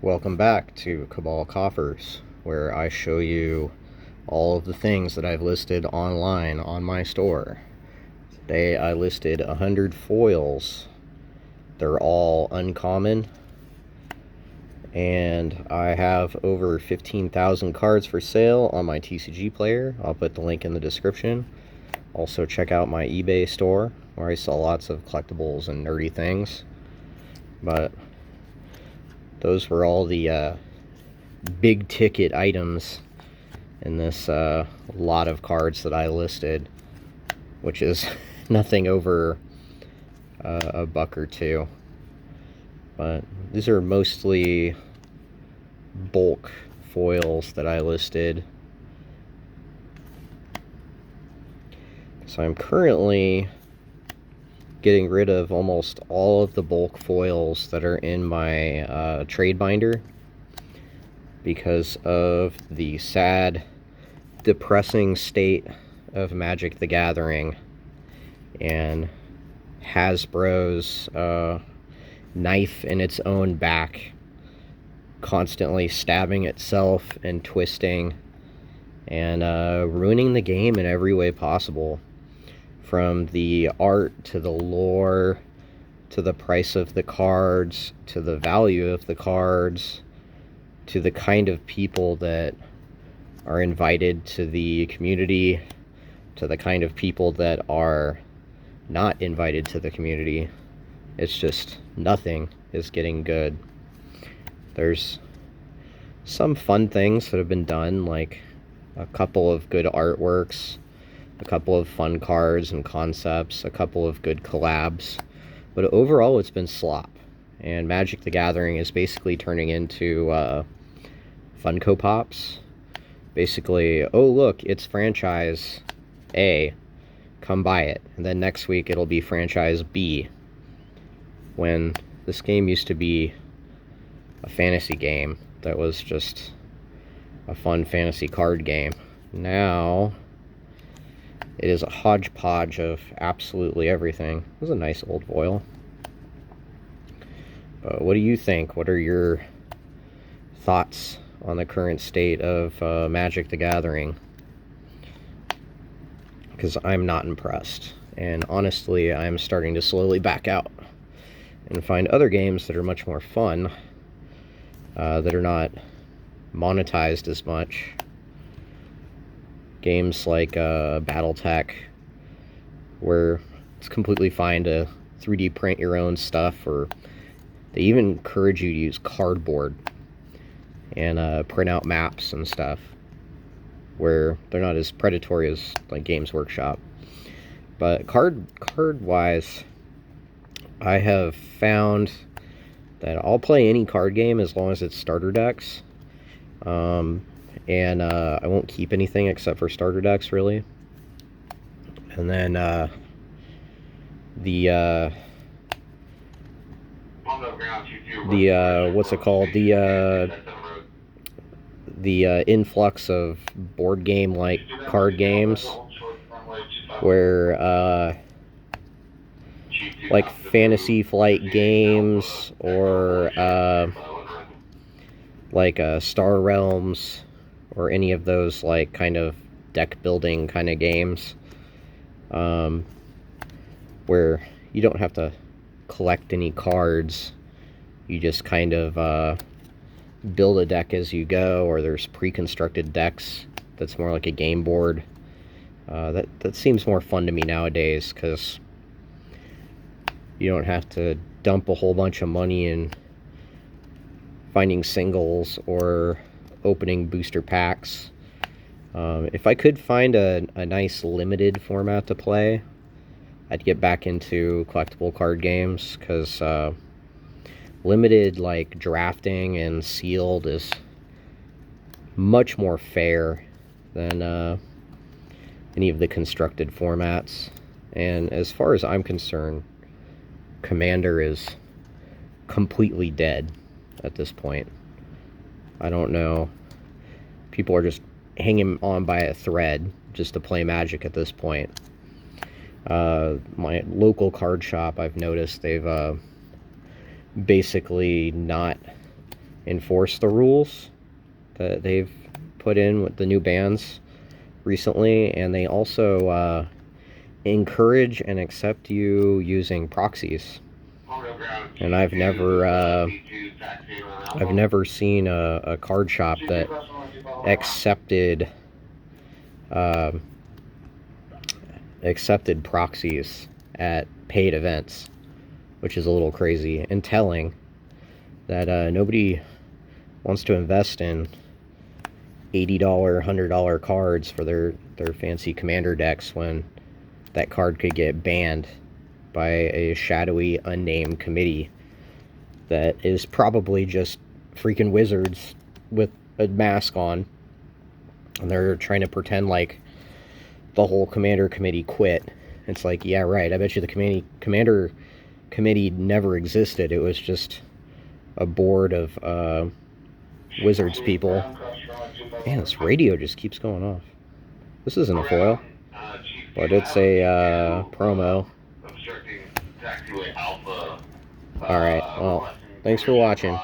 Welcome back to Cabal Coffers, where I show you all of the things that I've listed online on my store. Today I listed 100 foils. They're all uncommon, and I have over 15,000 cards for sale on my TCG player. I'll put the link in the description. Also check out my eBay store, where I sell lots of collectibles and nerdy things. But those were all the big ticket items in this lot of cards that I listed, which is nothing over a buck or two. But these are mostly bulk foils that I listed. So I'm currently getting rid of almost all of the bulk foils that are in my trade binder because of the sad, depressing state of Magic the Gathering and Hasbro's knife in its own back, constantly stabbing itself and twisting and ruining the game in every way possible. From the art, to the lore, to the price of the cards, to the value of the cards, to the kind of people that are invited to the community, to the kind of people that are not invited to the community. It's just nothing is getting good. There's some fun things that have been done, like a couple of good artworks, a couple of fun cards and concepts, a couple of good collabs, but overall it's been slop. And Magic the Gathering is basically turning into Funko Pops. Basically, oh look, it's franchise A, come buy it. And then next week it'll be franchise B, when this game used to be a fantasy game that was just a fun fantasy card game. Now it is a hodgepodge of absolutely everything. This is a nice old foil. But what do you think? What are your thoughts on the current state of Magic the Gathering? Because I'm not impressed. And honestly, I'm starting to slowly back out and find other games that are much more fun, that are not monetized as much. Games like Battletech, where it's completely fine to 3D print your own stuff, or they even encourage you to use cardboard and print out maps and stuff, where they're not as predatory as like Games Workshop. But card-wise, I have found that I'll play any card game as long as it's starter decks. And I won't keep anything except for starter decks, really. And then what's it called? The influx of board game like card games, where like Fantasy Flight games, or like Star Realms, or any of those like kind of deck building kind of games, where you don't have to collect any cards. You just kind of build a deck as you go, or there's pre-constructed decks that's more like a game board. That seems more fun to me nowadays, because you don't have to dump a whole bunch of money in finding singles or opening booster packs. If I could find a nice limited format to play, I'd get back into collectible card games, because limited, like drafting and sealed, is much more fair than any of the constructed formats. And as far as I'm concerned, Commander is completely dead at this point. I don't know. People are just hanging on by a thread just to play Magic at this point. My local card shop, I've noticed they've basically not enforce the rules that they've put in with the new bans recently, and they also encourage and accept you using proxies. And I've never seen a card shop that accepted accepted proxies at paid events, which is a little crazy and telling that nobody wants to invest in $80, $100 cards for their fancy commander decks when that card could get banned by a shadowy, unnamed committee that is probably just freaking wizards with a mask on, and they're trying to pretend like the whole commander committee quit. It's like, yeah, right, I bet you the commander committee never existed. It was just a board of wizards people. Man, this radio just keeps going off. This isn't a foil, but it's a promo. Alright, well, thanks for watching.